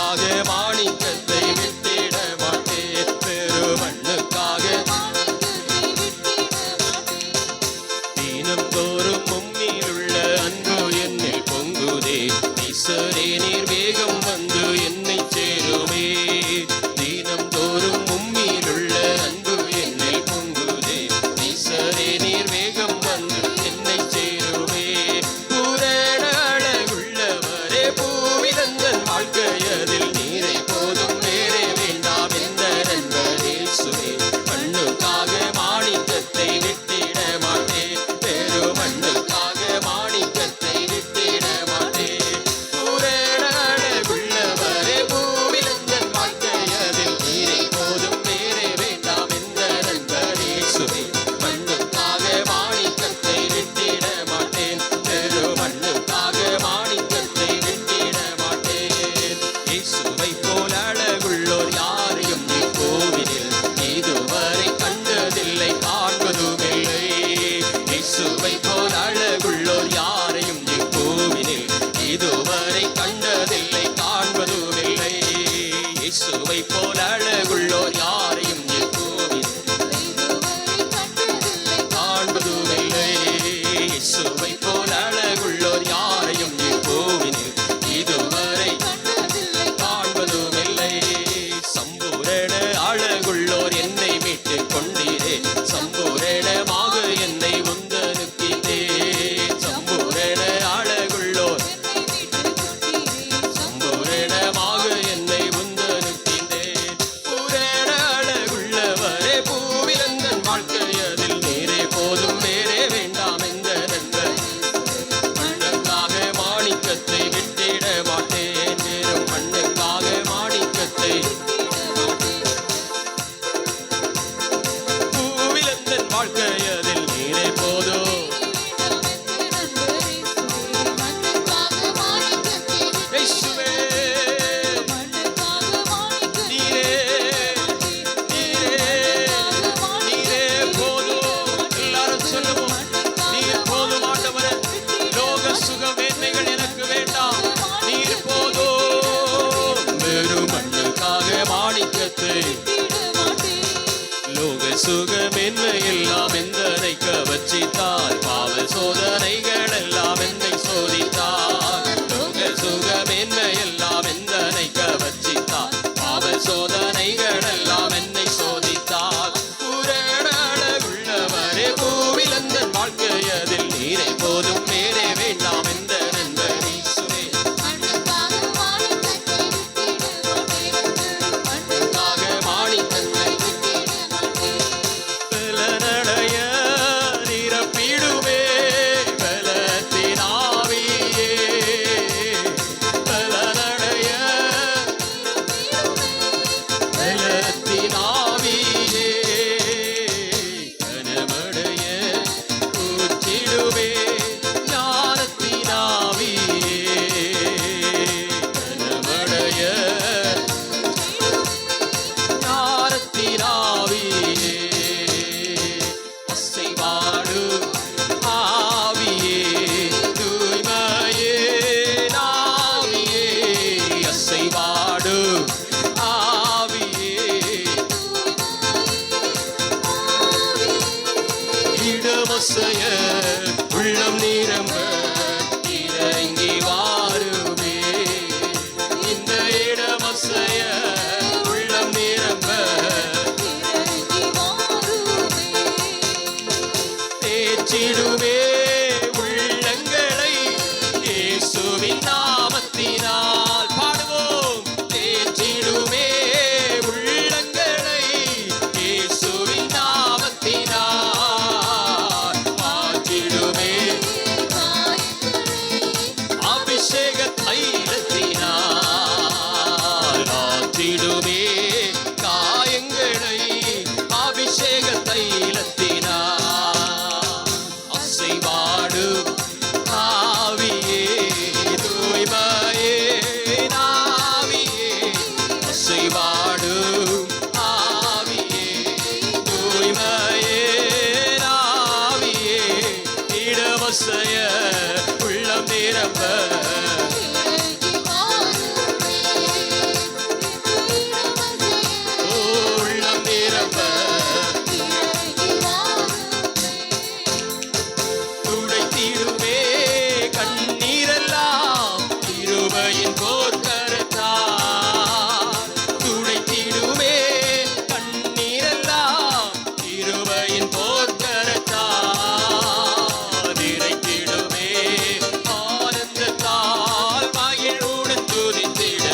மண்ணுக்காக மாணிக்கத்தை விட்டிட மாட்டேன். பெருமண்ணுக்காக தினம் தோறும் உம்மிலுள்ள அன்பு என்னில் பொங்குதே. ஈசரே நீர் வேகம் வந்து என்னை சேருமே. தினம் தோறும் உம்மிலுள்ள அன்பு என்னில் பொங்குதே. ஈசரே நீர் வேகம் வந்து என்னை சேருமே. பூரண அழகுள்ளவரே பூவிலந்தன் வாழ்க்கையதில் நீரை போதும் வேறே வேண்டாம் எந்த நண்பரே சுவே. மண்ணுக்காக மாணிக்கத்தை விட்டிட மாட்டேன். பெருமண்ணுக்காக மாணிக்கத்தை விட்டிட மாட்டேன். பூரண அழகுள்ளவரே பூவிலந்தன் வாழ்க்கையதில் நீரை போதும் வேறே வேண்டாம் எந்த நண்பரே சுவே. மண்ணுக்காக மாணிக்கத்தை விட்டிட மாட்டேன். பெருமண்ணுக்காக மாணிக்கத்தை விட்டிட மாட்டேன். இயேசுவை போல் அழகுள்ளோர் யாரையும் கோவிலில் இதுவரை கண்டதில்லை காண்பதுமில்லை. இயேசுவை போல் அழகுள்ளோர் யாரையும் கோவிலில் இதுவரை கண்டதில்லை காண்பதுமில்லை. இயேசுவை போல் அழகுள்ளோர் யாரையும் கோவிலில் காண்பதுமில்லை. இயேசுவை போல் அழகுள்ளோர் யாரையும் கோவிலில் இதுவரை காண்பதுமில்லை. சம்பூரண அழகுள்ளோர் என்னை மீட்டு கொண்டீரே. சம்பூரணமாக என்னை உந்தனுக்கிட்டே. சம்பூரண அழகுள்ளோர் சம்பூரணமாக என்னை உந்தனுக்கிட்டே.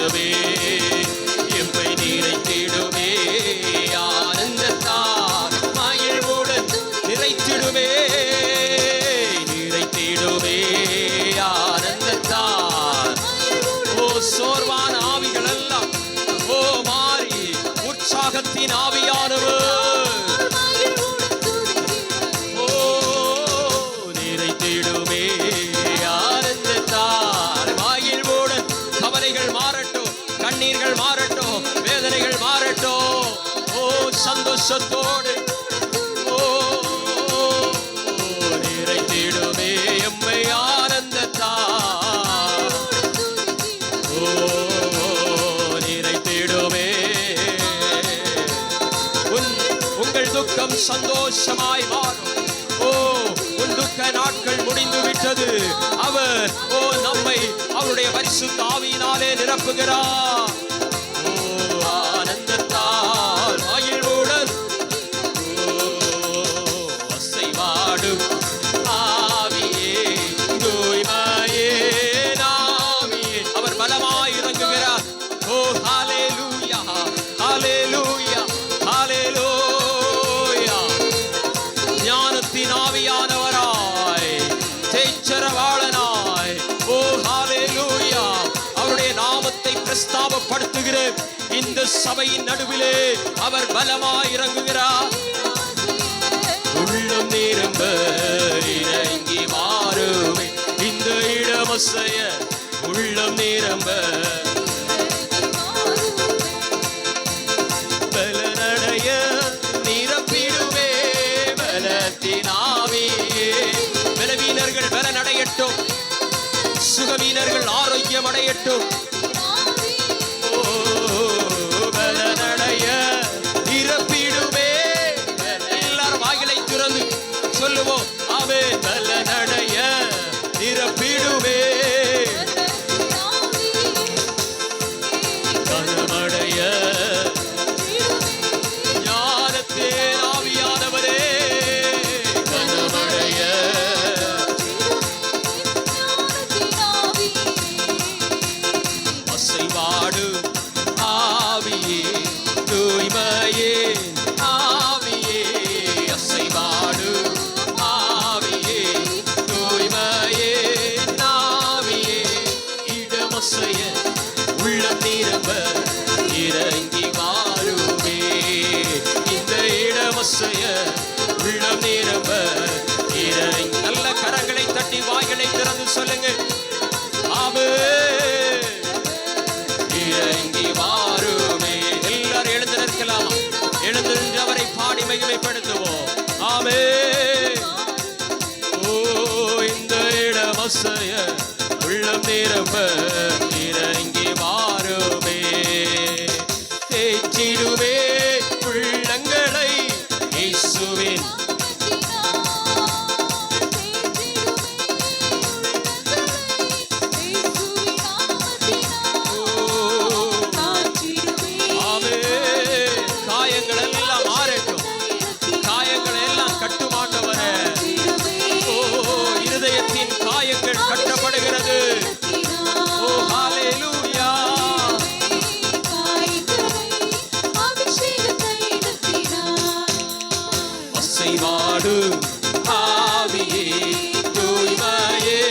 நிறைத்திடுமே, எம்மை நிறைத்திடுமே, ஆனந்தத்தால் மகிழ்வுடன் நிறைத்திடுமே, நிறைத்திடுமே, ஆனந்தத்தால். ஓ சோர்வான ஆவிகள் எல்லாம் ஓ மாறி உற்சாகத்தின் ஆவியானவர் ஓ நிறைத்திடுமே, ஆனந்தத்தால் மகிழ்வுடன். கவலைகள் மாறட்டும், கண்ணீர்கள் மாறட்டும், வேதனைகள் மாறட்டும். ஓ சந்தோஷத்தோடு ஓ நிறைத்திடுமே, எம்மை ஆனந்தத்தால் ஓ நிறைத்திடுமே. உங்கள் துக்கம் சந்தோஷமாய் மாறும். ஓ உன் துக்க நாட்கள் முடிந்து விட்டது. அவர் ஓ நம்மை அவருடைய பரிசுத்த ஆவியினாலே நிரப்புகிறார். ஓ ஆனந்தத்தால் மகிழ்வுடன் அசைவாடும் ஆவியே, தூய்மையே நாவியே. அவர் பலமாய் இறங்குகிறார். ஓ ஹalleluya, ஹalleluya, ஹalleluya. ஞானத்தின் ஆவியானவராய், தேச்சரவாளனாய், ஓ ஹalleluya, அவருடைய நாமத்தை பிரஸ்தாபப்படுத்துகிற இந்த சபையின் நடுவிலே அவர் பலமாய் இறங்குகிறார். உள்ளம் நிரம்ப இறங்கி மாறுவே, இந்த இடமசைய உள்ளம் நிரம்ப பலனடைய நிரப்பிடுவே, பலத்தின் ஆவியே. பலவீனர்கள் பலனடையட்டும், சுகவீனர்கள் ஆரோக்கியம் அடையட்டும். ஓ பலனடைய நிரப்பிடுவே. எல்லாரும் வாய்களை திறந்து சொல்லுவோம். ஆமே பலனடைய நிரப்பிடுவே, கனமடைய ஞானத்தின் ஆவியானவரே, கனமடைய அசைவாடும் ஆவியே, தூய்மையே ஆவியே, அசைவாடும் ஆவியே, தூய்மையே நாவியே. இடமசைய உள்ளம் நிரம்ப இறங்கி வாருமே, இந்த இடமசைய உள்ளம் நிரம்ப இறங்கி. நல்ல கரங்களை தட்டி வாய்களை திறந்து சொல்லுங்க. ஆமே இறங்கி வாருமே. எல்லாரும் எழுந்து நிற்கலாமா? எழுந்து நின்று அவரை பாடி மகிமைப்படுத்துவோம். ஆமே ஓ இந்த இடமசைய உள்ளம் நிரம்ப இறங்கி வாருமே, தேற்றிடுவே உள்ளங்களை இயேசுவின் காயங்கள் எல்லாம் மாறட்டும், காயங்கள் எல்லாம் கட்டுமாண்டவரே. ஓ இருதயத்தின் காயங்கள் கட்டப்படுகிறது. ஓ ஹalleluya. அசைவாடும் ஆவியே, தூய்மையே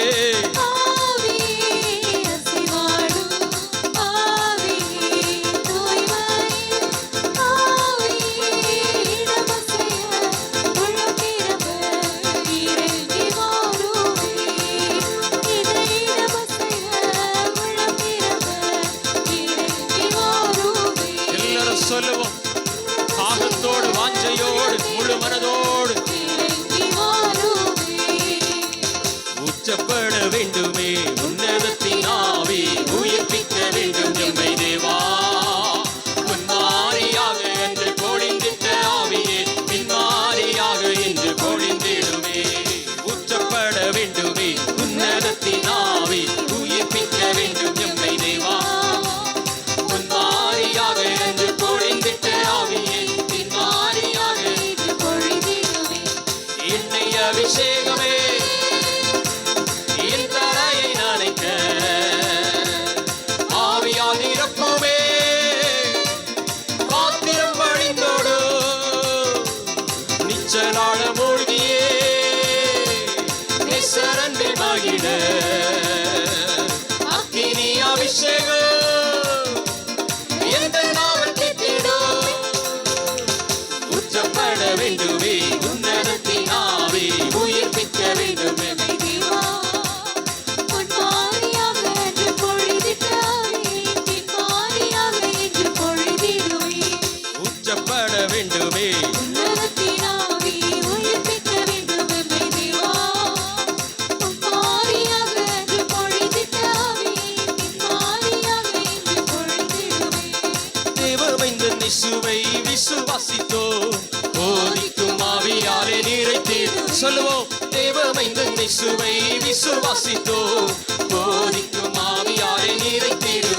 சொல்லுவோம். தாகத்தோடு வாஞ்சையோடு முழு மனதோடு உச்சப்பட வேண்டுமே, உன்னதத்தின் ஆவி உயிர்ப்பிக்க வேண்டும் எம்மை தேவா. முன்மாரியாக என்று பொழிந்திட்ட ஆவியே, பின்மாரியாக என்று பொழிந்திடுமே. உச்சப்பட வேண்டுமே, உன்னதத்தின் ஆவி உயிர்ப்பிக்க வேண்டும் எம்மை தேவா. முன்மாரியாக என்று பொழிந்திட்ட ஆவியே, பின்மாரியாக என்று பொழிந்திடுமே. நிரப்புமே பாத்திரம் வழிந்தோடு நிச்சலாட மூழ்கியே நிசரன்பில் மகிழ அக்கினி அபிஷேகம் எந்த நாவல் திட்டிடும் உச்சப்பட வேண்டுமே உன்னதத்தின் ஆவி உயிர்ப்பிக்க வேண்டுமே உச்சப்பட வேண்டுமே தேவமைந்தன் இயேசுவை விசுவாசித்தோ போதிக்கும் ஆவியாலே நிறைத்தீர் சொல்லுவோம் தேவமைந்தன் இயேசுவை விசுவாசித்தோ போதிக்கும் ஆவியாலே நிறைத்தீர்